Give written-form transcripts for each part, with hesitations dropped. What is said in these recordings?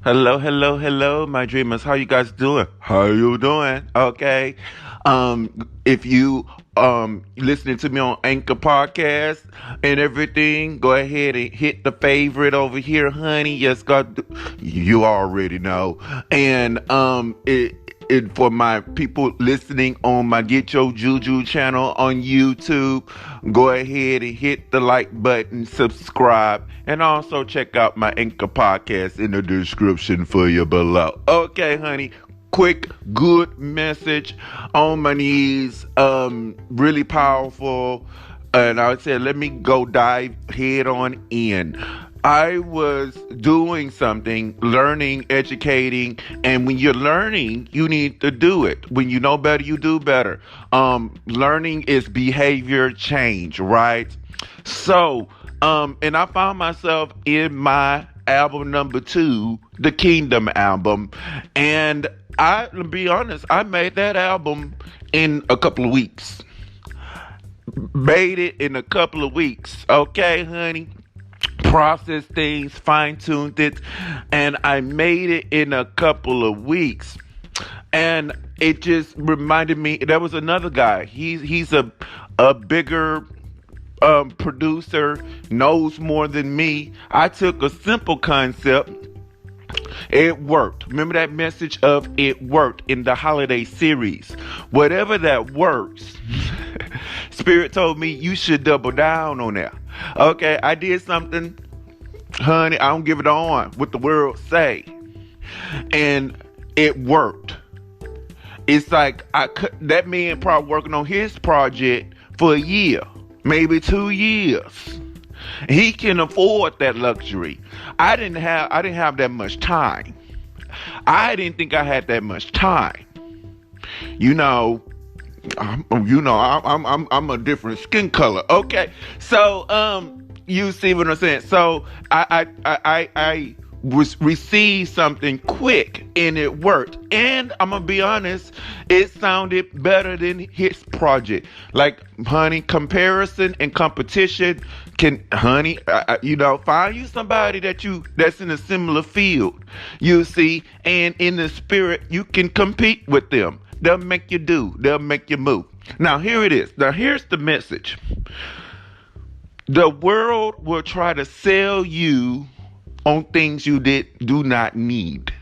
Hello, hello, hello, my dreamers. How you guys doing? How you doing? Okay. If you listening to me on Anchor Podcast and everything, go ahead and hit the favorite over here, honey. Yes, God, you already know. And it for my people listening on my Get Your Juju channel on YouTube, go ahead and hit the like button, subscribe, and also check out my Anchor podcast in the description for you below. Okay, honey. Quick, good message on my knees. Really powerful. And I said, let me go dive head on in. I was doing something, learning, educating, and when you're learning, you need to do it. When you know better, you do better. Learning is behavior change, right? So, and I found myself in my album number two, the Kingdom album, and to be honest, I made that album in a couple of weeks. Made it in a couple of weeks. Okay, honey, processed things, fine tuned it, and I made it in a couple of weeks. And it just reminded me there was another guy. He's a bigger producer, knows more than me. I took a simple concept. It worked. Remember that message of it worked in the holiday series. Whatever that works, Spirit told me you should double down on that. Okay, I did something, honey. I don't give it on what the world say, and it worked. It's like that man probably working on his project for a year, maybe 2 years. He can afford that luxury. I didn't have that much time. I didn't think I had that much time. You know, I'm a different skin color. Okay, so you see what I'm saying? So I was received something quick and it worked. And I'm gonna be honest, it sounded better than his project. Like, honey, comparison and competition can, honey, find you somebody that's in a similar field. You see, and in the spirit, you can compete with them. They'll make you do. They'll make you move. Now here it is. Now here's the message. The world will try to sell you on things you do not need.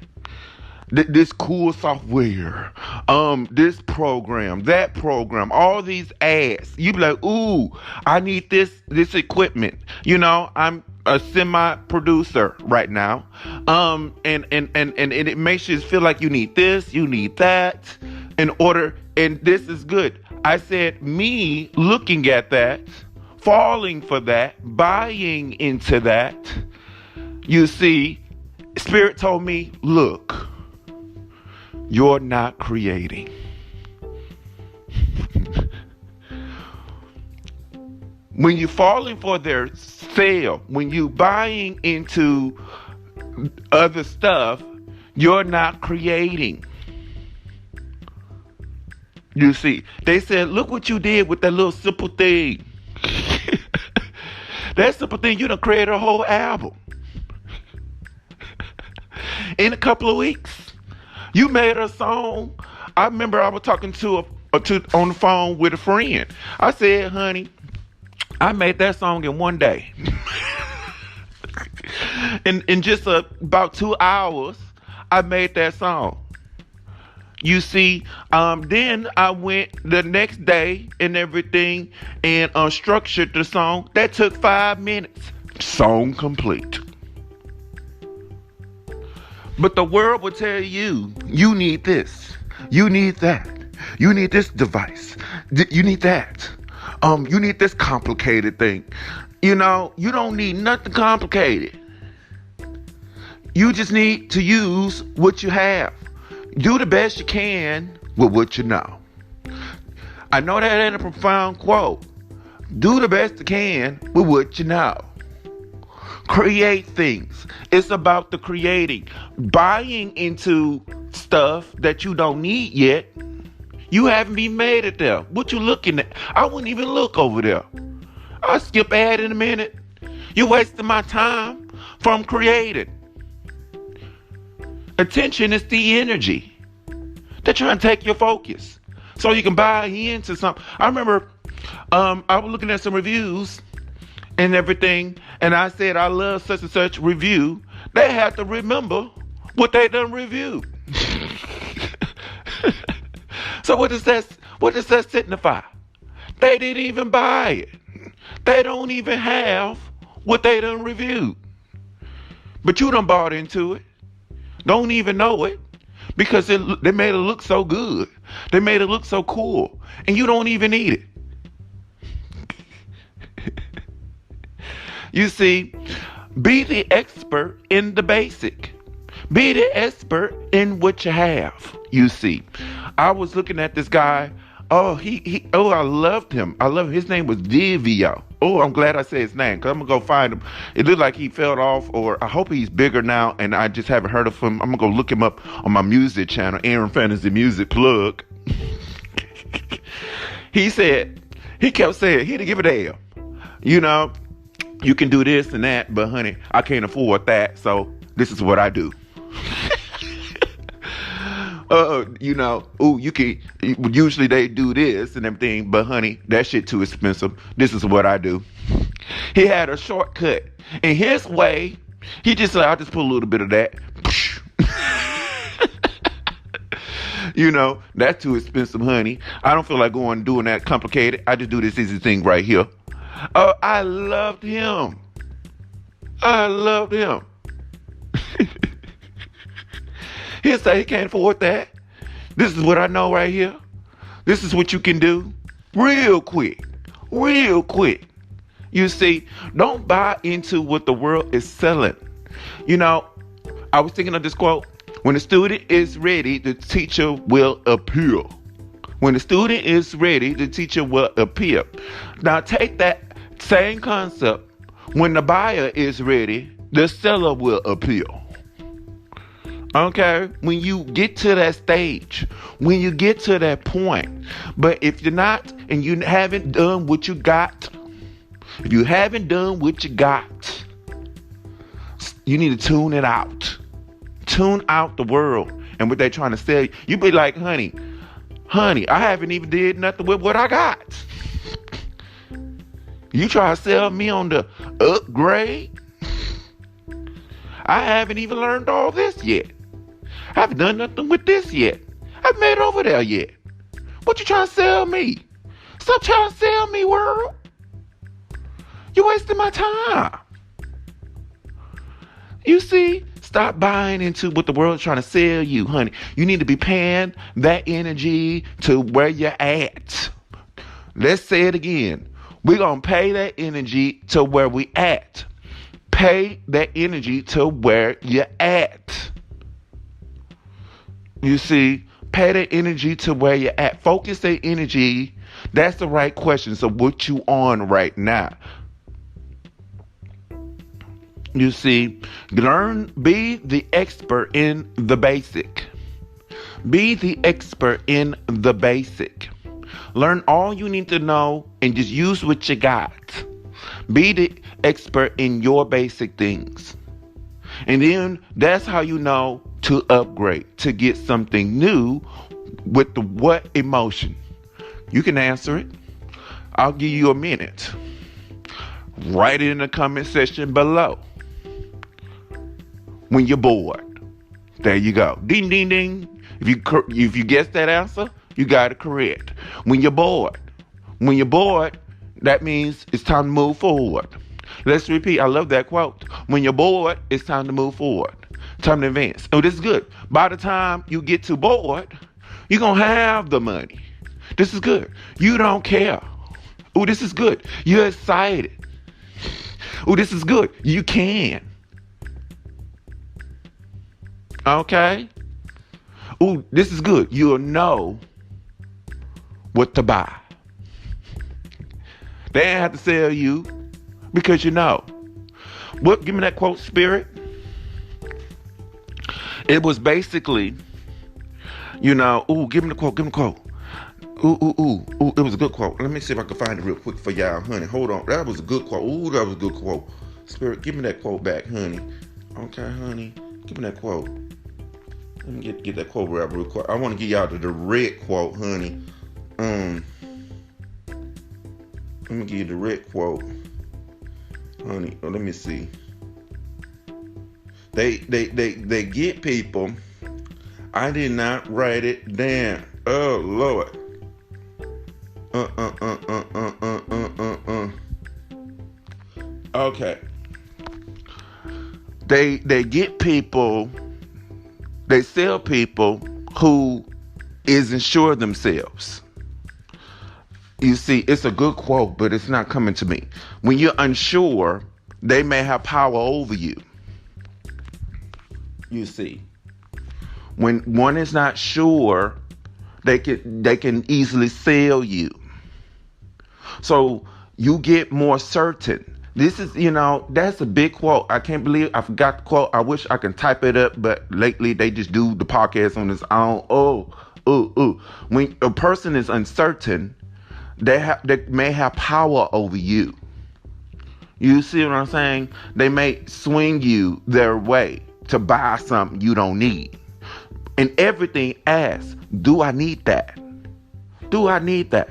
This cool software, this program, that program, all these ads. You be like, ooh, I need this equipment. I'm a semi producer right now. And it makes you feel like you need this, you need that in order, and this is good. I said, me looking at that, falling for that, buying into that. You see, Spirit told me, look, you're not creating. When you're falling for their sale, when you buying into other stuff, you're not creating. You see, they said, look what you did with that little simple thing. That simple thing, you done created a whole album. In a couple of weeks, you made a song. I remember I was talking on the phone with a friend. I said, honey, I made that song in one day. in just about 2 hours, I made that song. You see, then I went the next day and everything and structured the song. That took 5 minutes. Song complete. But the world will tell you, you need this, you need that, you need this device, you need that, you need this complicated thing. You don't need nothing complicated. You just need to use what you have. Do the best you can with what you know. I know that ain't a profound quote. Do the best you can with what you know. Create things. It's about the creating. Buying into stuff that you don't need yet. You haven't even made it there. What you looking at? I wouldn't even look over there. I'll skip ahead in a minute. You're wasting my time from creating. Attention is the energy. They're trying to take your focus so you can buy into something. I remember I was looking at some reviews and everything, and I said I love such and such review. They had to remember what they done reviewed. So what does that signify? They didn't even buy it. They don't even have what they done reviewed. But you done bought into it. Don't even know it because they made it look so good. They made it look so cool, and you don't even need it. You see, be the expert in the basic. Be the expert in what you have. You see, I was looking at this guy. Oh, I loved him. His name was Divio. Oh, I'm glad I said his name because I'm going to go find him. It looked like he fell off, or I hope he's bigger now and I just haven't heard of him. I'm going to go look him up on my music channel, Aaron Fantasy Music Plug. He kept saying, he didn't give a damn. You know, you can do this and that, but honey, I can't afford that. So this is what I do. You can, usually they do this and everything, but honey, that shit too expensive. This is what I do. He had a shortcut. In his way, he just said, I'll just put a little bit of that. That's too expensive, honey. I don't feel like doing that complicated. I just do this easy thing right here. I loved him. He'll say he can't afford that. This is what I know right here. This is what you can do real quick. You see, don't buy into what the world is selling. I was thinking of this quote. When the student is ready, the teacher will appear. When the student is ready, the teacher will appear. Now take that same concept. When the buyer is ready, the seller will appear. Okay, when you get to that stage, when you get to that point. But if you're not, and you haven't done what you got, you need to tune it out. Tune out the world and what they're trying to sell you. You be like, honey, I haven't even did nothing with what I got. You try to sell me on the upgrade? I haven't even learned all this yet. I haven't done nothing with this yet. I haven't made it over there yet. What you trying to sell me? Stop trying to sell me, world. You're wasting my time. You see, stop buying into what the world's trying to sell you, honey. You need to be paying that energy to where you're at. Let's say it again. We're going to pay that energy to where we at. Pay that energy to where you're at. You see, pay that energy to where you're at. Focus that energy. That's the right question. So what you on right now? You see, be the expert in the basic. Be the expert in the basic. Learn all you need to know and just use what you got. Be the expert in your basic things. And then that's how you know to upgrade, to get something new with the what emotion. You can answer it. I'll give you a minute. Write it in the comment section below. When you're bored. There you go. Ding, ding, ding. If you guess that answer, you got it correct. When you're bored. That means it's time to move forward. Let's repeat. I love that quote. When you're bored, it's time to move forward. Time to advance. Oh, this is good. By the time you get too bored, you're going to have the money. This is good. You don't care. Oh, this is good. You're excited. Oh, this is good. You can. Okay? Oh, this is good. You'll know what to buy. They ain't have to sell you because you know. What? Give me that quote, Spirit. It was basically, give me the quote. It was a good quote. Let me see if I can find it real quick for y'all, honey. Hold on. That was a good quote. That was a good quote. Spirit, give me that quote back, honey. Okay, honey. Give me that quote. Let me get that quote real quick. I want to give y'all the direct quote, honey. Um, Let me give you the direct quote, honey. Oh, let me see. They get people. I did not write it down. Oh Lord. Okay. They get people. They sell people who isn't sure themselves. You see, it's a good quote, but it's not coming to me. When you're unsure, they may have power over you. You see, when one is not sure, they can easily sell you. So you get more certain. This is, that's a big quote. I can't believe I forgot the quote. I wish I can type it up, but lately they just do the podcast on its own. When a person is uncertain, they may have power over you. You see what I'm saying? They may swing you their way to buy something you don't need. And everything asks, do I need that? Do I need that?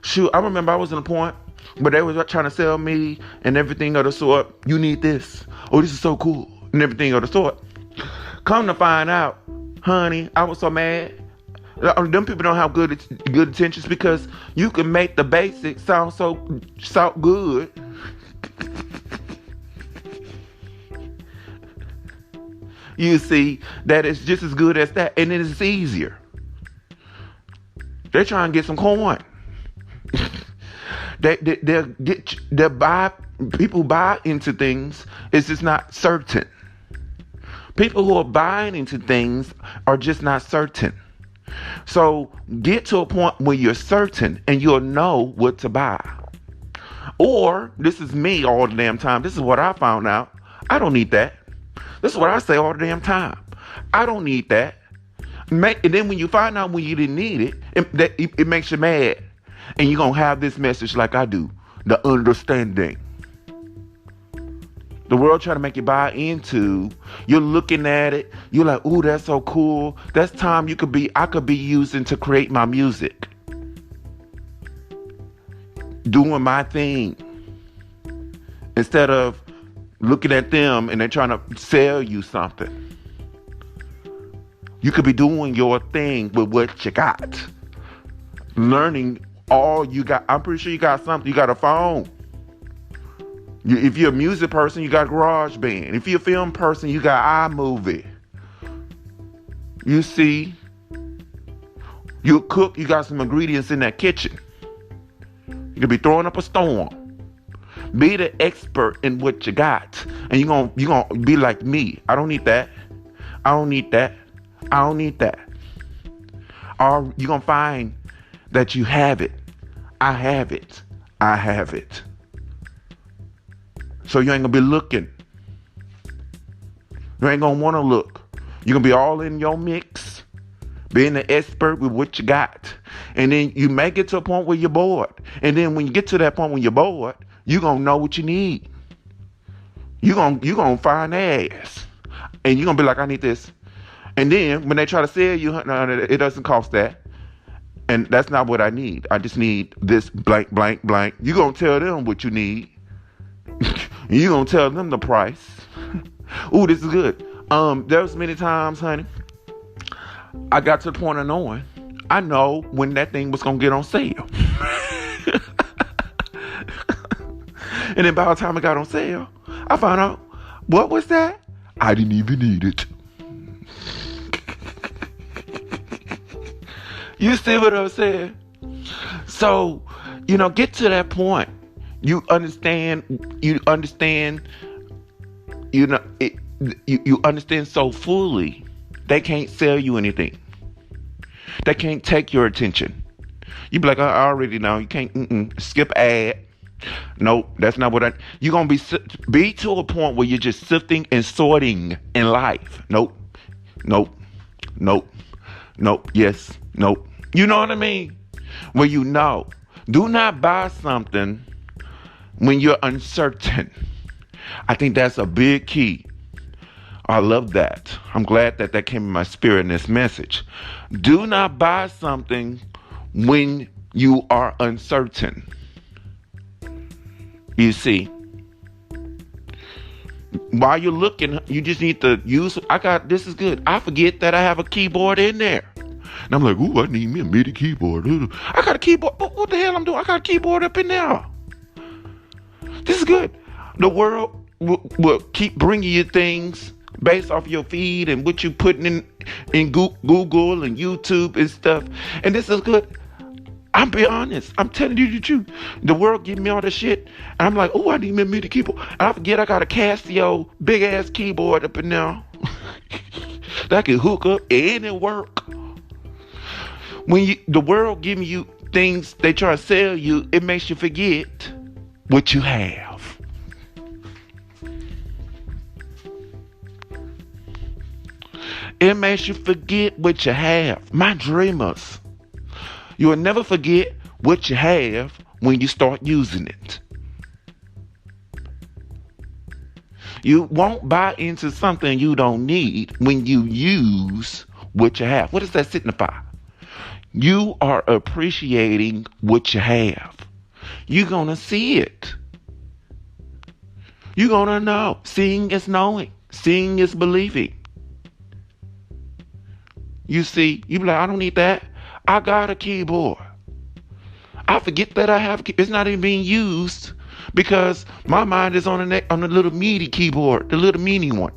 Shoot, I remember I was in a point where they was trying to sell me and everything of the sort. You need this. Oh, this is so cool. And everything of the sort. Come to find out, honey, I was so mad. Them people don't have good intentions because you can make the basics sound so good. You see that it's just as good as that, and it is easier. They're trying to get some coin. People buy into things. It's just not certain. People who are buying into things are just not certain. So get to a point where you're certain and you'll know what to buy. Or, this is me all the damn time. This is what I found out. I don't need that. This is what I say all the damn time. I don't need that. And then when you find out when you didn't need it makes you mad. And you're going to have this message like I do. The understanding. The world trying to make you buy into. You're looking at it. You're like, ooh, that's so cool. That's time I could be using to create my music. Doing my thing. Instead of looking at them and they're trying to sell you something. You could be doing your thing with what you got. Learning all you got. I'm pretty sure you got something. You got a phone. If you're a music person, you got GarageBand. If you're a film person, you got iMovie. You see, you cook, you got some ingredients in that kitchen. You could be throwing up a storm. Be the expert in what you got. And you're gonna be like me. I don't need that. I don't need that. I don't need that. Or you're gonna find that you have it. I have it. I have it. So you ain't gonna be looking. You ain't gonna wanna look. You're gonna be all in your mix, being the expert with what you got. And then you may get to a point where you're bored. And then when you get to that point when you're bored, you're gonna know what you need. You're gonna find ass. And you're gonna be like, I need this. And then when they try to sell you, no, it doesn't cost that. And that's not what I need. I just need this blank, blank, blank. You're gonna tell them what you need. You're gonna tell them the price. Ooh, this is good. There was many times, honey, I got to the point of knowing, I know when that thing was gonna get on sale. And then by the time it got on sale, I found out, what was that? I didn't even need it. You see what I'm saying? So, get to that point. You understand, you understand so fully, they can't sell you anything. They can't take your attention. You be like, I already know. You can't, skip ad. Nope, that's not what you're going to be to a point where you're just sifting and sorting in life. Nope, yes, nope. You know what I mean? Where do not buy something when you're uncertain. I think that's a big key. I love that. I'm glad that that came in my spirit in this message. Do not buy something when you are uncertain. You see, while you're looking, you just need to use. This is good. I forget that I have a keyboard in there. And I'm like, ooh, I need me a MIDI keyboard. I got a keyboard. What the hell I'm doing? I got a keyboard up in there. This is good. The world will keep bringing you things based off your feed and what you putting in Google and YouTube and stuff. And this is good. I'm be honest. I'm telling you the truth. The world give me all this shit. And I'm like, oh, I need me a MIDI keyboard. And I forget I got a Casio big ass keyboard up in there that can hook up and it work. When the world giving you things they try to sell you, it makes you forget what you have. It makes you forget what you have. My dreamers, you will never forget what you have when you start using it. You won't buy into something you don't need when you use what you have. What does that signify? You are appreciating what you have. You're going to see it. You're going to know. Seeing is knowing. Seeing is believing. You see, you be like, I don't need that. I got a keyboard. I forget that I have a keyboard. It's not even being used because my mind is on the little MIDI keyboard, the little mini one.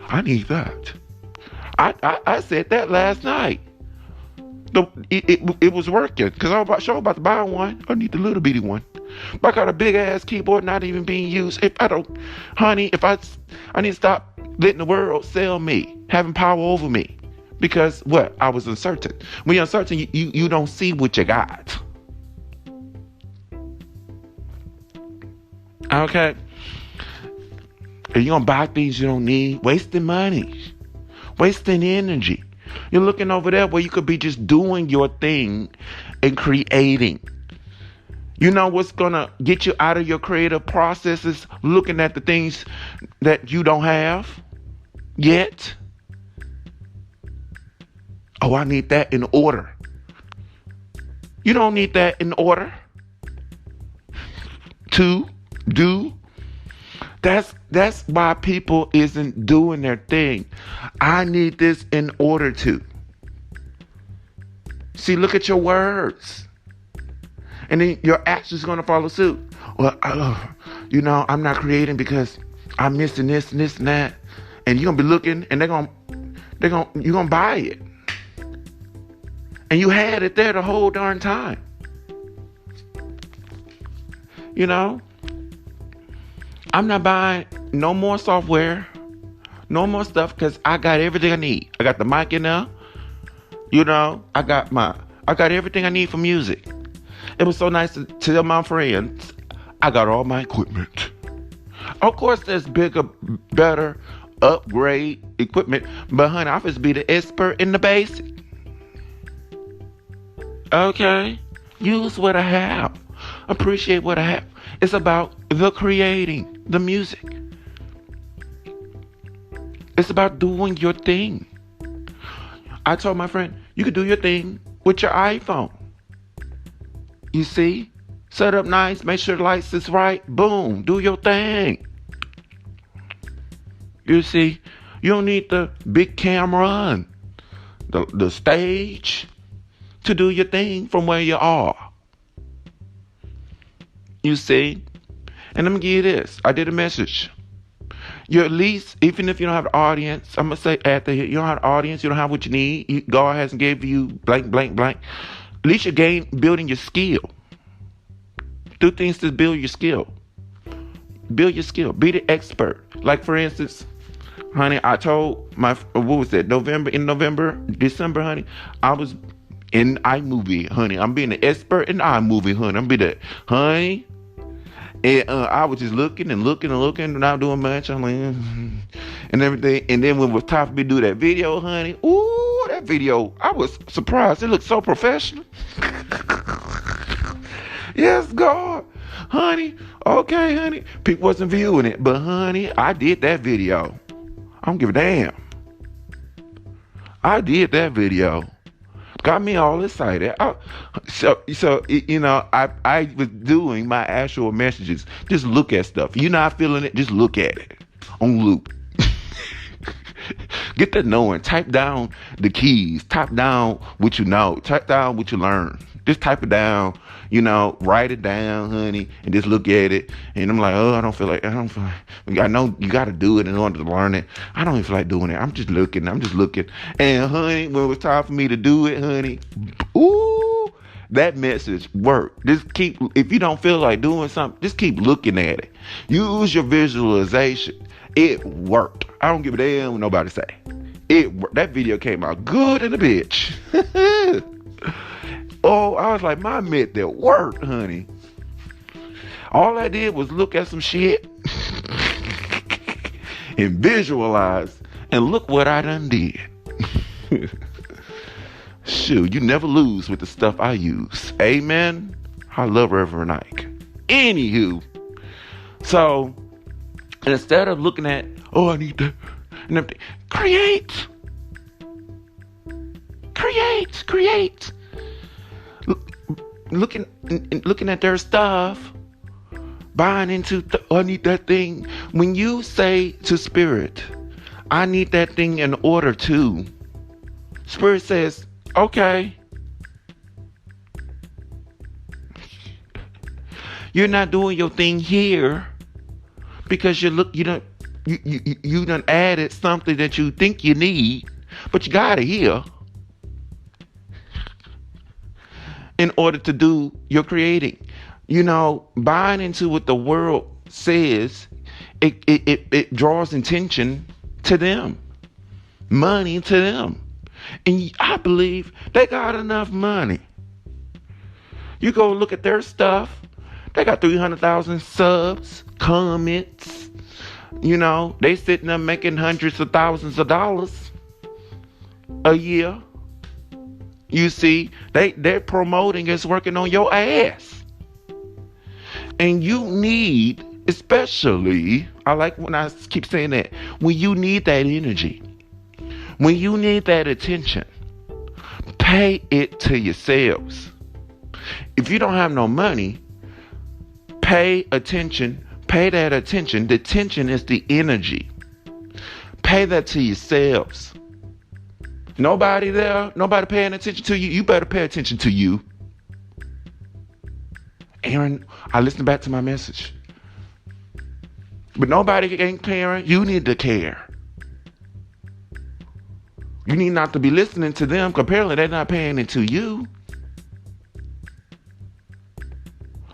I need that. I said that last night. It was working because I was about to buy one. I need the little bitty one. But I got a big ass keyboard not even being used. If I need to stop letting the world sell me, having power over me. Because what? I was uncertain. When you're uncertain, you don't see what you got. Okay? And you're going to buy things you don't need, wasting money, wasting energy. You're looking over there where you could be just doing your thing and creating. You know what's going to get you out of your creative processes? Looking at the things that you don't have yet. Oh, I need that in order. You don't need that in order to do. That's why people isn't doing their thing. I need this in order to. See, look at your words. And then your actions going to follow suit. Well, I'm not creating because I'm missing this and this and that. And you're going to be looking and you're going to buy it. And you had it there the whole darn time. You know? I'm not buying no more software, no more stuff, because I got everything I need. I got the mic in there. You know, I got everything I need for music. It was so nice to tell my friends I got all my equipment. Of course, there's bigger, better, upgrade equipment, but honey, I just be the expert in the basic. Okay? Use what I have. Appreciate what I have. It's about the creating, the music. It's about doing your thing. I told my friend, you can do your thing with your iPhone. You see? Set up nice, make sure the lights is right. Boom, do your thing. You see? You don't need the big camera and the stage to do your thing from where you are. You see? And let me give you this. I did a message. You at least, even if you don't have an audience, I'm going to say at you don't have an audience, you don't have what you need. God hasn't gave you blank, blank, blank. At least you're building your skill. Do things to build your skill. Build your skill. Be the expert. Like, for instance, honey, I told December, honey, I was in iMovie, honey. I'm being an expert in iMovie, honey. I'm being the, honey. And I was just looking, not doing much. I'm like, and everything. And then when it was time for me to do that video, honey, ooh, that video, I was surprised. It looked so professional. Yes, God. Honey, okay, honey. People wasn't viewing it, but honey, I did that video. I don't give a damn. I did that video. Got me all excited. I was doing my actual messages. Just look at stuff. You're not feeling it, just look at it on loop. Get that knowing. Type down the keys. Type down what you know. Type down what you learn. Just type it down. Write it down, honey, and just look at it. And I'm like, oh, I don't feel like. I know you got to do it in order to learn it. I don't even feel like doing it. I'm just looking. And honey, when it was time for me to do it, honey, ooh, that message worked. If you don't feel like doing something, just keep looking at it. Use your visualization. It worked. I don't give a damn what nobody say. That video came out good in a bitch. Oh, I was like, my method worked, honey. All I did was look at some shit and visualize, and look what I done did. Shoot, you never lose with the stuff I use. Amen. I love Reverend Ike. Anywho, so instead of looking at, oh, I need to, and everything, create. Looking at their stuff, buying into, I need that thing. When you say to Spirit, I need that thing in order to, Spirit says, okay. You're not doing your thing here because you done added something that you think you need, but you got it here in order to do your creating. Buying into what the world says, it draws attention to them, money to them. And I believe they got enough money. You go look at their stuff. They got 300,000 subs, comments. They sitting there making hundreds of thousands of dollars a year. You see, they're promoting is working on your ass. And you need, especially, I like when I keep saying that, when you need that energy, when you need that attention, pay it to yourselves. If you don't have no money, pay attention, pay that attention. The attention is the energy. Pay that to yourselves. Nobody there, nobody paying attention to you. You better pay attention to you. Aaron, I listened back to my message. But nobody ain't caring. You need to care. You need not to be listening to them, because apparently they're not paying it to you.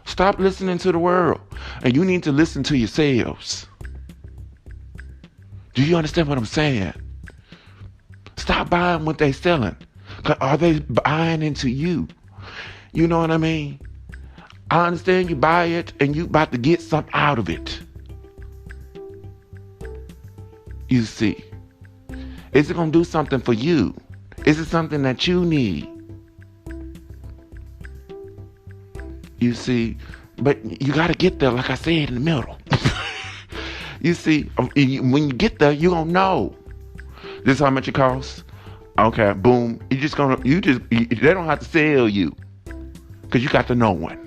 Stop listening to the world. And you need to listen to yourselves. Do you understand what I'm saying? Stop buying what they're selling. Are they buying into you? You know what I mean? I understand you buy it and you about to get something out of it. You see. Is it going to do something for you? Is it something that you need? You see. But you got to get there, like I said, in the middle. You see, when you get there, you're going to know. This is how much it costs. Okay, boom. They don't have to sell you, because you got to know one.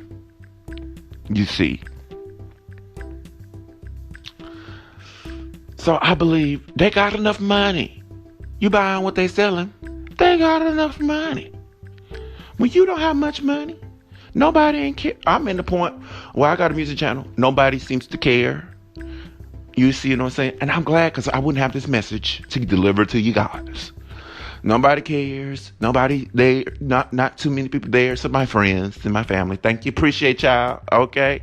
You see. So I believe they got enough money. You buying what they selling, they got enough money. When you don't have much money, nobody ain't care. I'm in the point where I got a music channel. Nobody seems to care. You see what I'm saying? And I'm glad, because I wouldn't have this message to deliver to you guys. Nobody cares. Nobody, not too many people there. Some of my friends and my family. Thank you. Appreciate y'all. Okay,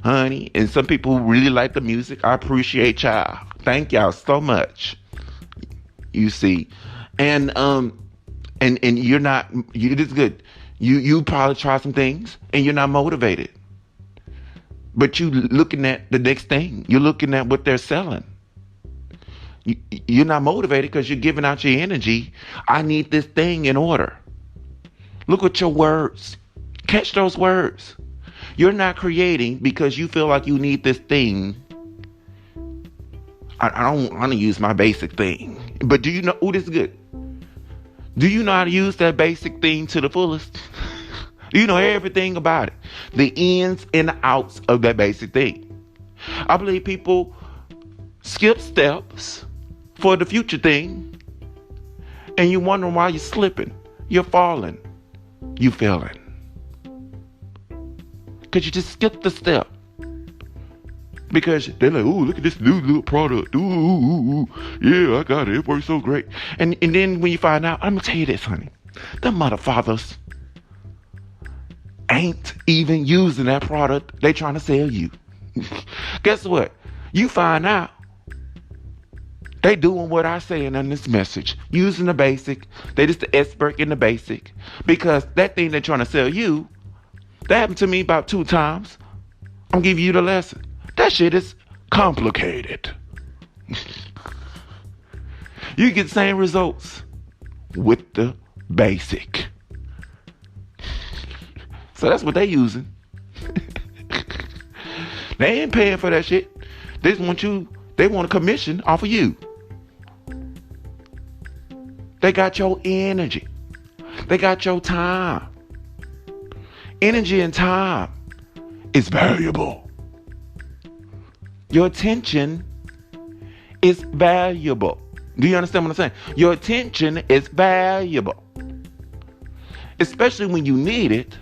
honey. And some people who really like the music. I appreciate y'all. Thank y'all so much. You see. And you're not, it is good. You probably try some things and you're not motivated. But you looking at the next thing. You're looking at what they're selling. You're not motivated because you're giving out your energy. I need this thing in order. Look at your words. Catch those words. You're not creating because you feel like you need this thing. I don't want to use my basic thing. But do you know, oh, this is good. Do you know how to use that basic thing to the fullest? You know everything about it. The ins and the outs of that basic thing. I believe people skip steps for the future thing, and you wondering why you're slipping, you're falling, you failing. Because you just skipped the step. Because they're like, oh, look at this new little product. Ooh, yeah, I got it. It works so great. And then when you find out, I'm going to tell you this, honey. Them motherfathers ain't even using that product they trying to sell you. Guess what? You find out they doing what I say in this message. Using the basic. They just the expert in the basic. Because that thing they're trying to sell you, that happened to me about 2 times. I'm giving you the lesson. That shit is complicated. You get the same results with the basic. So that's what they using. They ain't paying for that shit. They want a commission off of you. They got your energy. They got your time. Energy and time is valuable. Your attention is valuable. Do you understand what I'm saying? Your attention is valuable. Especially when you need it,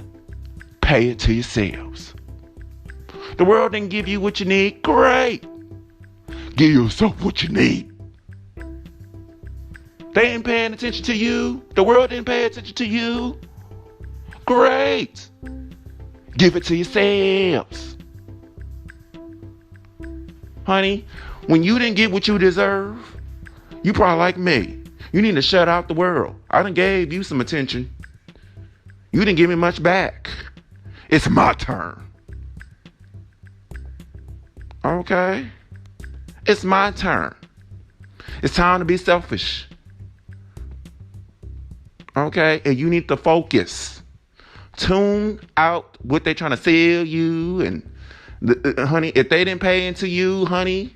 pay it to yourselves. The world didn't give you what you need. Great. Give yourself what you need. They ain't paying attention to you. The world didn't pay attention to you. Great. Give it to yourselves. Honey, when you didn't get what you deserve, you probably like me. You need to shut out the world. I done gave you some attention. You didn't give me much back. It's my turn. Okay? It's my turn. It's time to be selfish. Okay? And you need to focus. Tune out what they're trying to sell you. And honey, if they didn't pay into you, honey,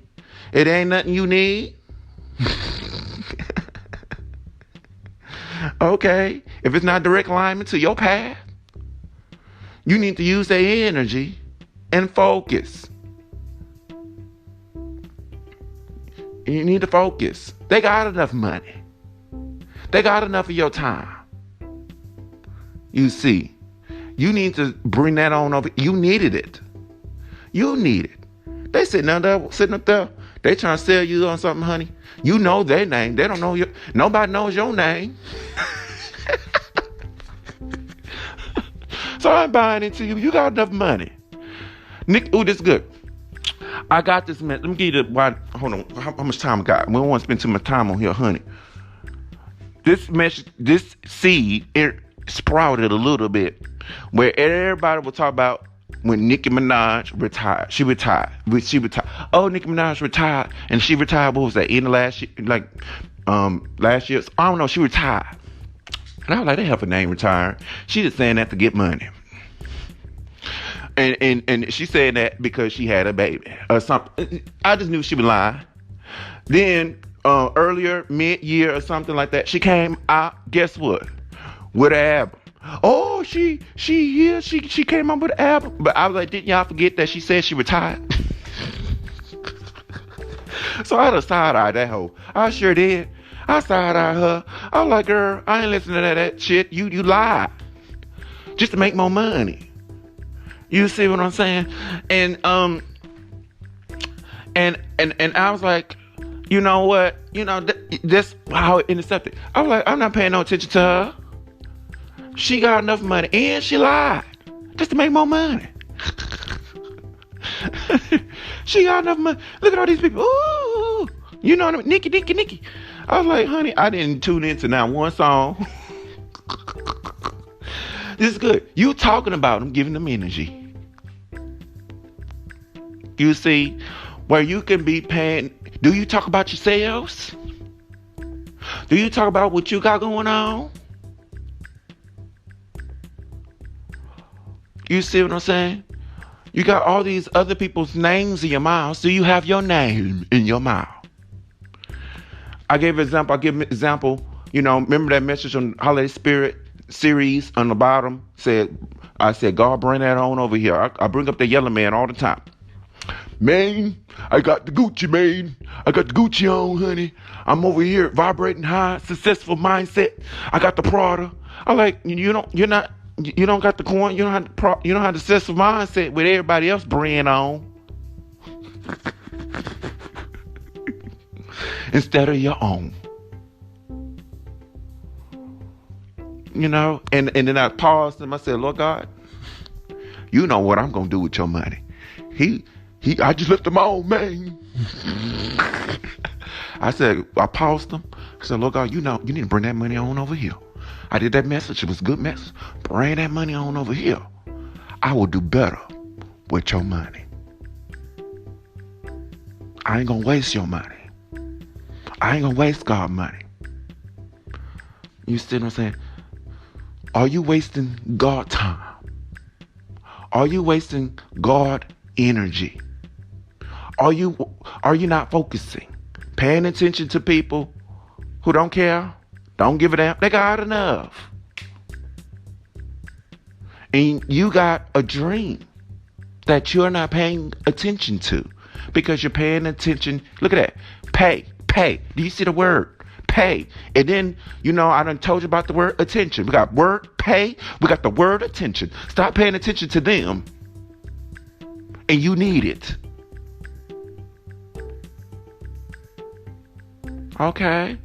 it ain't nothing you need. Okay? If it's not direct alignment to your path, you need to use their energy and focus. You need to focus. They got enough money. They got enough of your time. You see, you need to bring that on over. You needed it. You need it. They sitting up there. They trying to sell you on something, honey. You know their name. They don't know your. Nobody knows your name. So I'm buying into you. You got enough money. Nick, ooh, this is good. I got this, man. Let me give you the why. Hold on. How much time I got? We don't want to spend too much time on here, honey. This seed, it sprouted a little bit, where everybody will talk about when Nicki Minaj retired. She retired. Oh, Nicki Minaj retired, and she retired. What was that? In the last year, last year. I don't know. She retired, and I was like, they have a name retired. She just saying that to get money. And she said that because she had a baby or something. I just knew she was lying. Then earlier, mid-year or something like that, she came out, guess what? With an album. Oh, she came out with an album. But I was like, didn't y'all forget that she said she retired? So I had to side-eye that hoe. I sure did. I side-eye her. I was like, girl, I ain't listening to that shit. You lied. Just to make more money. You see what I'm saying? And I was like, you know what? You know, that's how it intercepted. I was like, I'm not paying no attention to her. She got enough money and she lied just to make more money. She got enough money. Look at all these people. Ooh, you know what I mean? Nikki. I was like, honey, I didn't tune into not one song. This is good. You talking about them, giving them energy. You see, where you can be paying. Do you talk about yourselves? Do you talk about what you got going on? You see what I'm saying? You got all these other people's names in your mouth. So you have your name in your mouth. I gave an example. I give an example. You know, remember that message on Holiday Spirit series on the bottom I said, God, bring that on over here. I bring up the yellow man all the time. Man, I got the Gucci, man. I got the Gucci on, honey. I'm over here vibrating high, successful mindset. I got the Prada. I like you don't got the coin. You don't have the successful mindset with everybody else brand on instead of your own. You know, and then I paused and I said, Lord God, you know what I'm gonna do with your money. I just left him on, man. I paused him. I said, Lord God, you know, you need to bring that money on over here. I did that message. It was a good message. Bring that money on over here. I will do better with your money. I ain't gonna waste your money. I ain't gonna waste God's money. You see what I'm saying? Are you wasting God time? Are you wasting God energy? Are you not focusing? Paying attention to people who don't care? Don't give a damn. They got enough. And you got a dream that you're not paying attention to because you're paying attention. Look at that. Pay. Do you see the word? Pay. And then, you know, I done told you about the word attention. We got word pay. We got the word attention. Stop paying attention to them. And you need it. Okay.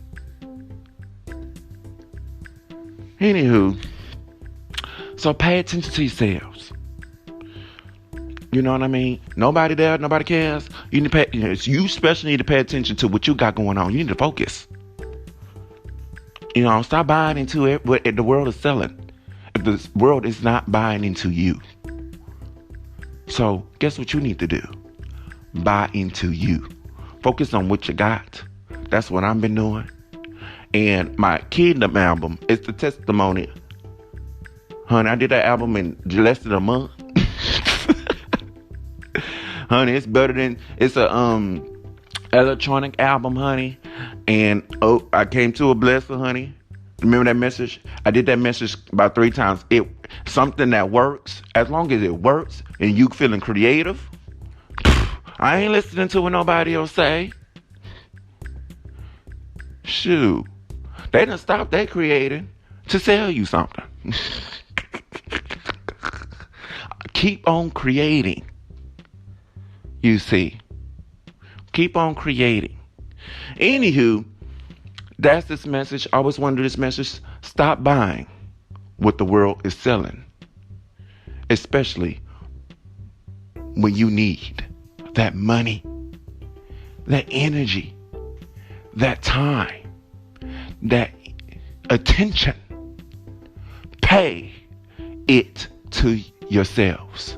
Anywho, so pay attention to yourselves. You know what I mean? Nobody there, nobody cares. You need to pay. You especially need to pay attention to what you got going on. You need to focus. You know, stop buying into it what the world is selling. If the world is not buying into you. So guess what you need to do? Buy into you. Focus on what you got. That's what I've been doing. And my Kingdom album is the testimony. Honey, I did that album in less than a month. Honey, it's better than, it's a electronic album, honey. And I came to a blessing, honey. Remember that message? I did that message about 3 times. Something that works, as long as it works and you feeling creative, I ain't listening to what nobody else say. Shoot. They done stopped their creating to sell you something. Keep on creating. You see. Keep on creating. Anywho, that's this message. I always want to do this message. Stop buying what the world is selling. Especially when you need that money, that energy, that time, that attention. Pay it to yourselves.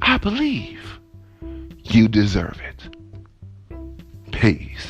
I believe you deserve it. Peace.